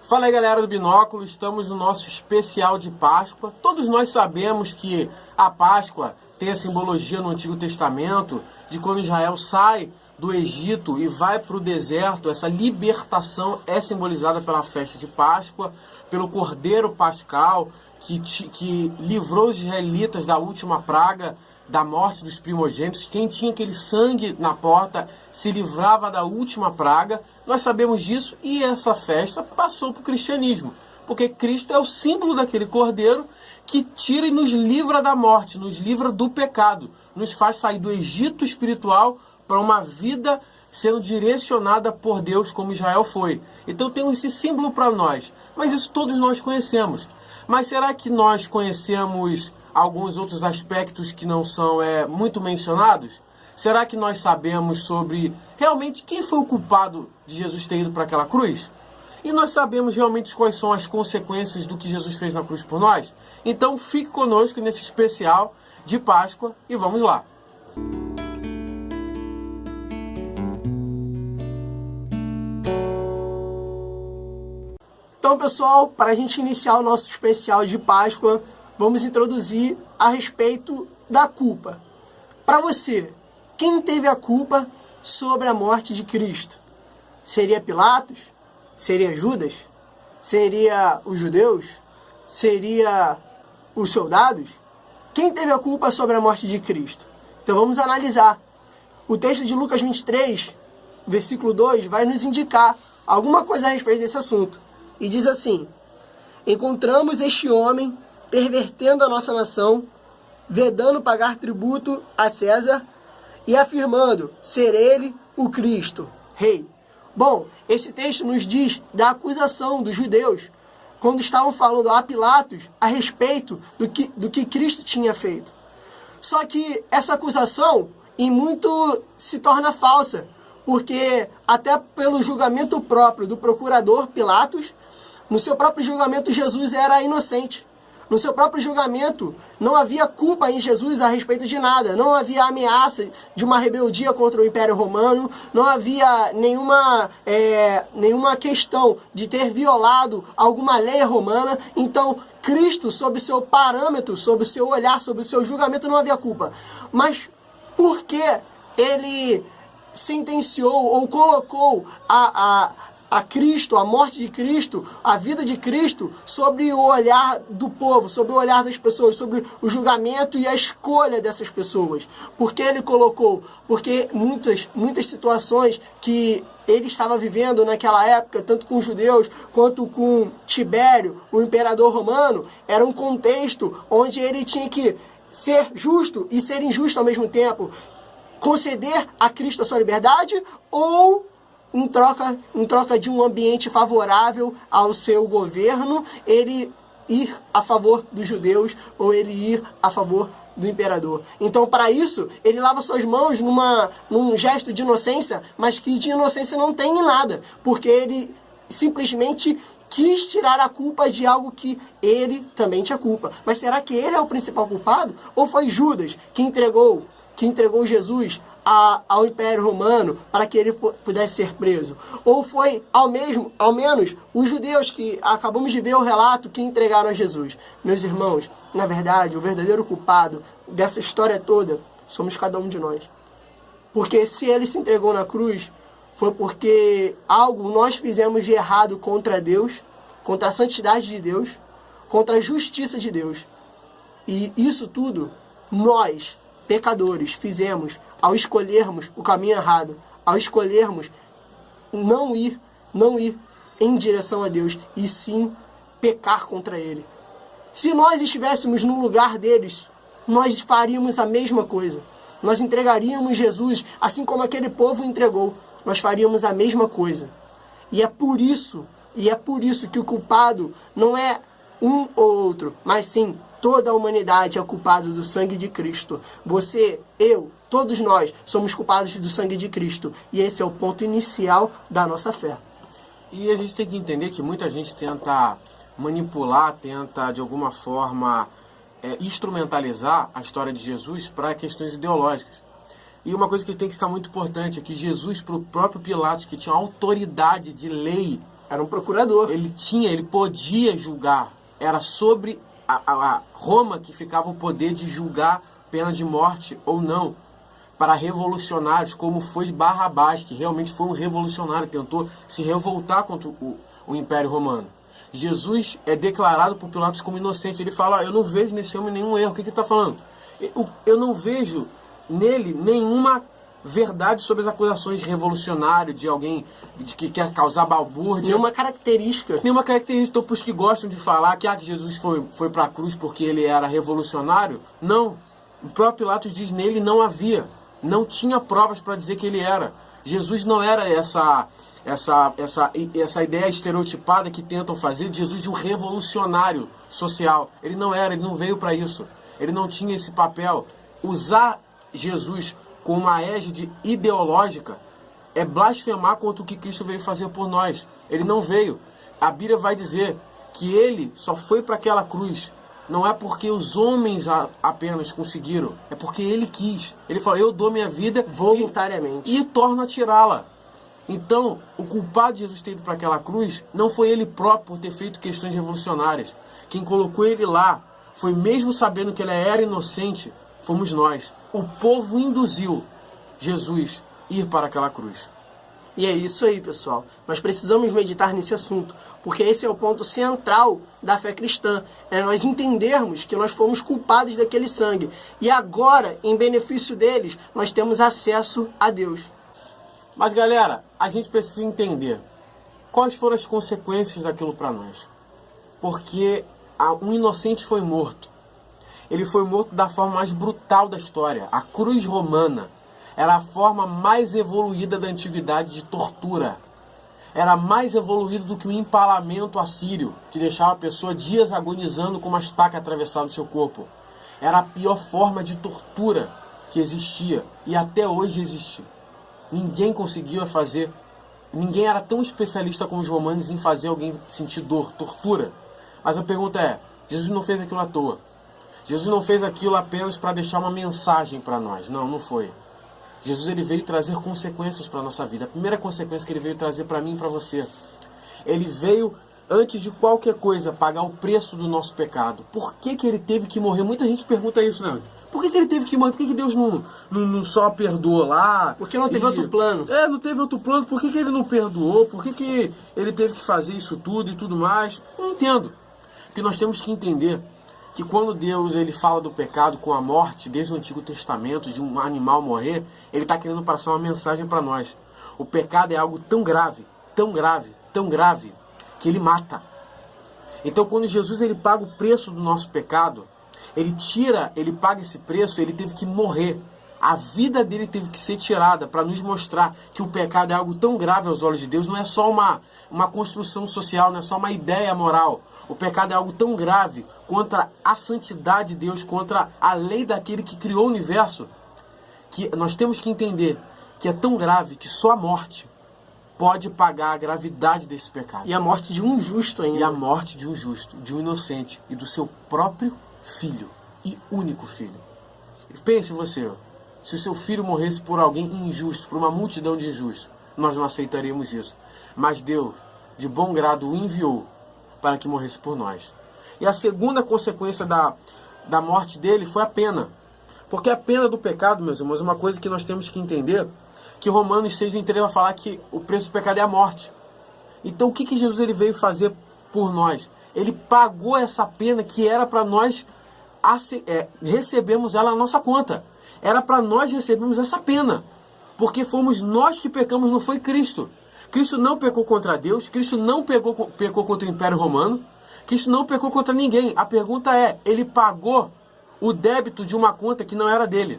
Fala aí, galera do Binóculo, estamos no nosso especial de Páscoa. Todos nós sabemos que a Páscoa tem a simbologia no Antigo Testamento de quando Israel sai do Egito e vai para o deserto. Essa libertação é simbolizada pela festa de Páscoa, pelo Cordeiro Pascal que livrou os israelitas da última praga, da morte dos primogênitos. Quem tinha aquele sangue na porta se livrava da última praga. Nós sabemos disso e essa festa passou para o cristianismo, porque Cristo é o símbolo daquele cordeiro que tira e nos livra da morte, nos livra do pecado, nos faz sair do Egito espiritual para uma vida sendo direcionada por Deus como Israel foi. Então tem esse símbolo para nós, mas isso todos nós conhecemos. Mas será que nós conhecemos alguns outros aspectos que não são muito mencionados? Será que nós sabemos sobre realmente quem foi o culpado de Jesus ter ido para aquela cruz? E nós sabemos realmente quais são as consequências do que Jesus fez na cruz por nós? Então fique conosco nesse especial de Páscoa e vamos lá! Então, pessoal, para a gente iniciar o nosso especial de Páscoa, vamos introduzir a respeito da culpa. Para você, quem teve a culpa sobre a morte de Cristo? Seria Pilatos? Seria Judas? Seria os judeus? Seria os soldados? Quem teve a culpa sobre a morte de Cristo? Então vamos analisar. O texto de Lucas 23, versículo 2, vai nos indicar alguma coisa a respeito desse assunto. E diz assim: encontramos este homem pervertendo a nossa nação, vedando pagar tributo a César e afirmando ser ele o Cristo, rei. Bom, esse texto nos diz da acusação dos judeus, quando estavam falando a Pilatos a respeito do que Cristo tinha feito. Só que essa acusação, em muito, se torna falsa, porque até pelo julgamento próprio do procurador Pilatos, no seu próprio julgamento Jesus era inocente. No seu próprio julgamento não havia culpa em Jesus a respeito de nada. Não havia ameaça de uma rebeldia contra o Império Romano. Não havia nenhuma questão de ter violado alguma lei romana. Então, Cristo, sob o seu parâmetro, sob o seu olhar, sob o seu julgamento, não havia culpa. Mas por que ele sentenciou ou colocou a Cristo, a morte de Cristo, a vida de Cristo, sobre o olhar do povo, sobre o olhar das pessoas, sobre o julgamento e a escolha dessas pessoas? Porque ele colocou? Porque muitas situações que ele estava vivendo naquela época, tanto com os judeus quanto com Tibério, o imperador romano, era um contexto onde ele tinha que ser justo e ser injusto ao mesmo tempo, conceder a Cristo a sua liberdade ou em troca de um ambiente favorável ao seu governo, ele ir a favor dos judeus ou ele ir a favor do imperador. Então, para isso, ele lava suas mãos num gesto de inocência, mas que de inocência não tem em nada, porque ele simplesmente quis tirar a culpa de algo que ele também tinha culpa. Mas será que ele é o principal culpado? Ou foi Judas que entregou Jesus ao Império Romano para que ele pudesse ser preso? Ou foi ao menos os judeus que acabamos de ver o relato que entregaram a Jesus? Meus irmãos, na verdade, o verdadeiro culpado dessa história toda somos cada um de nós. Porque se ele se entregou na cruz, foi porque algo nós fizemos de errado contra Deus, contra a santidade de Deus, contra a justiça de Deus. E isso tudo nós, pecadores, fizemos ao escolhermos o caminho errado, ao escolhermos não ir em direção a Deus, e sim pecar contra Ele. Se nós estivéssemos no lugar deles, nós faríamos a mesma coisa. Nós entregaríamos Jesus, assim como aquele povo entregou. Nós faríamos a mesma coisa. E é por isso que o culpado não é um ou outro, mas sim toda a humanidade é culpada do sangue de Cristo. Você, eu, todos nós somos culpados do sangue de Cristo. E esse é o ponto inicial da nossa fé. E a gente tem que entender que muita gente tenta manipular, tenta de alguma forma instrumentalizar a história de Jesus para questões ideológicas. E uma coisa que tem que ficar muito importante é que Jesus, para o próprio Pilatos, que tinha autoridade de lei Era um procurador. Ele podia julgar. Era sobre a Roma que ficava o poder de julgar pena de morte ou não. Para revolucionários, como foi Barrabás, que realmente foi um revolucionário, tentou se revoltar contra o Império Romano. Jesus é declarado por Pilatos como inocente. Ele fala, eu não vejo nesse homem nenhum erro. O que ele está falando? Eu não vejo nele nenhuma verdade sobre as acusações de revolucionário, de alguém que quer causar balbúrdia. Nenhuma característica. Nenhuma característica. Então, para os que gostam de falar que Jesus foi para a cruz porque ele era revolucionário, não. O próprio Pilatos diz nele não havia. Não tinha provas para dizer que ele era. Jesus não era essa ideia estereotipada que tentam fazer de Jesus de um revolucionário social. Ele não era, ele não veio para isso. Ele não tinha esse papel. Usar Jesus com uma égide ideológica é blasfemar contra o que Cristo veio fazer por nós. Ele não veio. A Bíblia vai dizer que ele só foi para aquela cruz. Não é porque os homens apenas conseguiram, é porque ele quis. Ele falou, eu dou minha vida voluntariamente e torno a tirá-la. Então, o culpado de Jesus ter ido para aquela cruz não foi ele próprio por ter feito questões revolucionárias. Quem colocou ele lá foi, mesmo sabendo que ele era inocente, fomos nós. O povo induziu Jesus a ir para aquela cruz. E é isso aí, pessoal. Nós precisamos meditar nesse assunto, porque esse é o ponto central da fé cristã. É nós entendermos que nós fomos culpados daquele sangue. E agora, em benefício deles, nós temos acesso a Deus. Mas, galera, a gente precisa entender quais foram as consequências daquilo para nós. Porque um inocente foi morto. Ele foi morto da forma mais brutal da história. A cruz romana era a forma mais evoluída da antiguidade de tortura. Era mais evoluído do que o empalamento assírio, que deixava a pessoa dias agonizando com uma estaca atravessada no seu corpo. Era a pior forma de tortura que existia e até hoje existe. Ninguém conseguia fazer, ninguém era tão especialista como os romanos em fazer alguém sentir dor, tortura. Mas a pergunta é, Jesus não fez aquilo à toa. Jesus não fez aquilo apenas para deixar uma mensagem para nós. Não, não foi. Jesus ele veio trazer consequências para a nossa vida. A primeira consequência que ele veio trazer para mim e para você. Ele veio, antes de qualquer coisa, pagar o preço do nosso pecado. Por que ele teve que morrer? Muita gente pergunta isso, né? Por que ele teve que morrer? Por que Deus não só perdoou lá? Porque não teve outro plano. Não teve outro plano. Por que ele não perdoou? Por que ele teve que fazer isso tudo e tudo mais? Não entendo. Porque nós temos que entender que quando Deus ele fala do pecado com a morte, desde o Antigo Testamento, de um animal morrer, ele está querendo passar uma mensagem para nós. O pecado é algo tão grave, tão grave, tão grave, que ele mata. Então quando Jesus ele paga o preço do nosso pecado, ele paga esse preço, ele teve que morrer. A vida dele teve que ser tirada para nos mostrar que o pecado é algo tão grave aos olhos de Deus, não é só uma construção social, não é só uma ideia moral. O pecado é algo tão grave contra a santidade de Deus, contra a lei daquele que criou o universo, que nós temos que entender que é tão grave que só a morte pode pagar a gravidade desse pecado. E a morte de um justo ainda. E a morte de um justo, de um inocente e do seu próprio filho e único filho. Pense você, se o seu filho morresse por alguém injusto, por uma multidão de injustos, nós não aceitaríamos isso. Mas Deus, de bom grado, o enviou para que morresse por nós. E a segunda consequência da morte dele foi a pena. Porque a pena do pecado, meus irmãos, é uma coisa que nós temos que entender, que Romanos 6:23 vai falar que o preço do pecado é a morte. Então o que Jesus ele veio fazer por nós? Ele pagou essa pena que era para nós recebermos ela na nossa conta. Era para nós recebermos essa pena. Porque fomos nós que pecamos, não foi Cristo. Cristo não pecou contra Deus, Cristo não pecou contra o Império Romano, Cristo não pecou contra ninguém. A pergunta é, ele pagou o débito de uma conta que não era dele.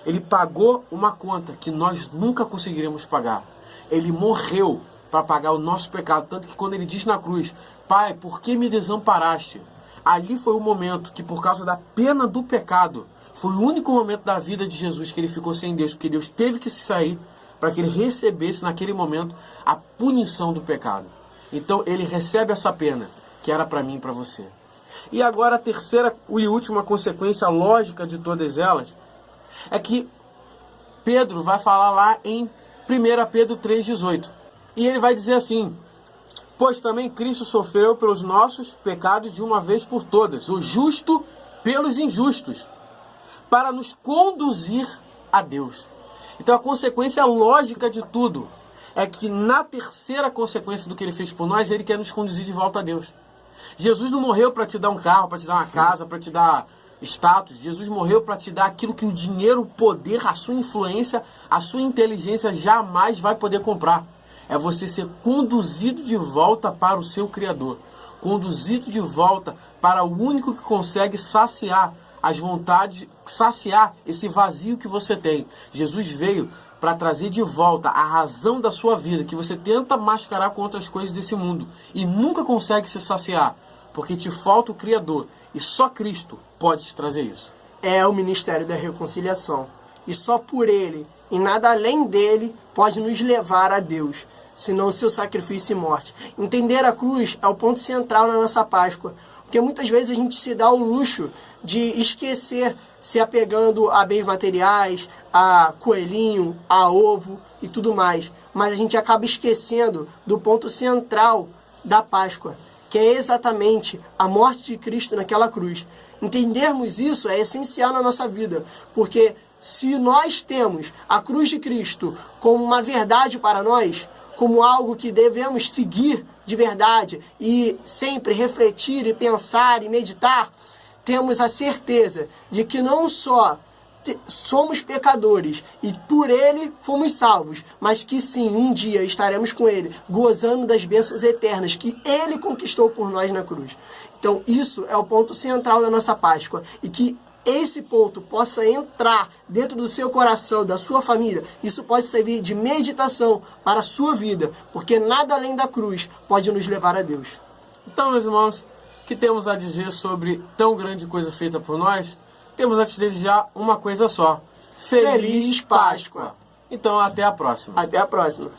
Ele pagou uma conta que nós nunca conseguiremos pagar. Ele morreu para pagar o nosso pecado. Tanto que quando ele diz na cruz, Pai, por que me desamparaste? Ali foi o momento que, por causa da pena do pecado, foi o único momento da vida de Jesus que ele ficou sem Deus, porque Deus teve que sair para que ele recebesse naquele momento a punição do pecado. Então ele recebe essa pena, que era para mim e para você. E agora a terceira e última consequência lógica de todas elas, é que Pedro vai falar lá em 1 Pedro 3,18. E ele vai dizer assim, Pois também Cristo sofreu pelos nossos pecados de uma vez por todas, o justo pelos injustos, para nos conduzir a Deus. Então a consequência lógica de tudo é que na terceira consequência do que ele fez por nós, ele quer nos conduzir de volta a Deus. Jesus não morreu para te dar um carro, para te dar uma casa, para te dar status. Jesus morreu para te dar aquilo que o dinheiro, o poder, a sua influência, a sua inteligência jamais vai poder comprar. É você ser conduzido de volta para o seu Criador. Conduzido de volta para o único que consegue saciar as vontades, saciar esse vazio que você tem. Jesus veio para trazer de volta a razão da sua vida, que você tenta mascarar com outras coisas desse mundo e nunca consegue se saciar, porque te falta o Criador, e só Cristo pode te trazer isso. É o ministério da reconciliação, e só por ele, e nada além dele, pode nos levar a Deus, senão o seu sacrifício e morte. Entender a cruz é o ponto central na nossa Páscoa, porque muitas vezes a gente se dá o luxo de esquecer, se apegando a bens materiais, a coelhinho, a ovo e tudo mais. Mas a gente acaba esquecendo do ponto central da Páscoa, que é exatamente a morte de Cristo naquela cruz. Entendermos isso é essencial na nossa vida, porque se nós temos a cruz de Cristo como uma verdade para nós, como algo que devemos seguir de verdade e sempre refletir e pensar e meditar, temos a certeza de que não só somos pecadores e por ele fomos salvos, mas que sim, um dia estaremos com ele, gozando das bênçãos eternas que ele conquistou por nós na cruz. Então isso é o ponto central da nossa Páscoa, e que esse ponto possa entrar dentro do seu coração, da sua família, isso pode servir de meditação para a sua vida, porque nada além da cruz pode nos levar a Deus. Então, meus irmãos, o que temos a dizer sobre tão grande coisa feita por nós? Temos a te desejar uma coisa só. Feliz Páscoa! Então, até a próxima. Até a próxima.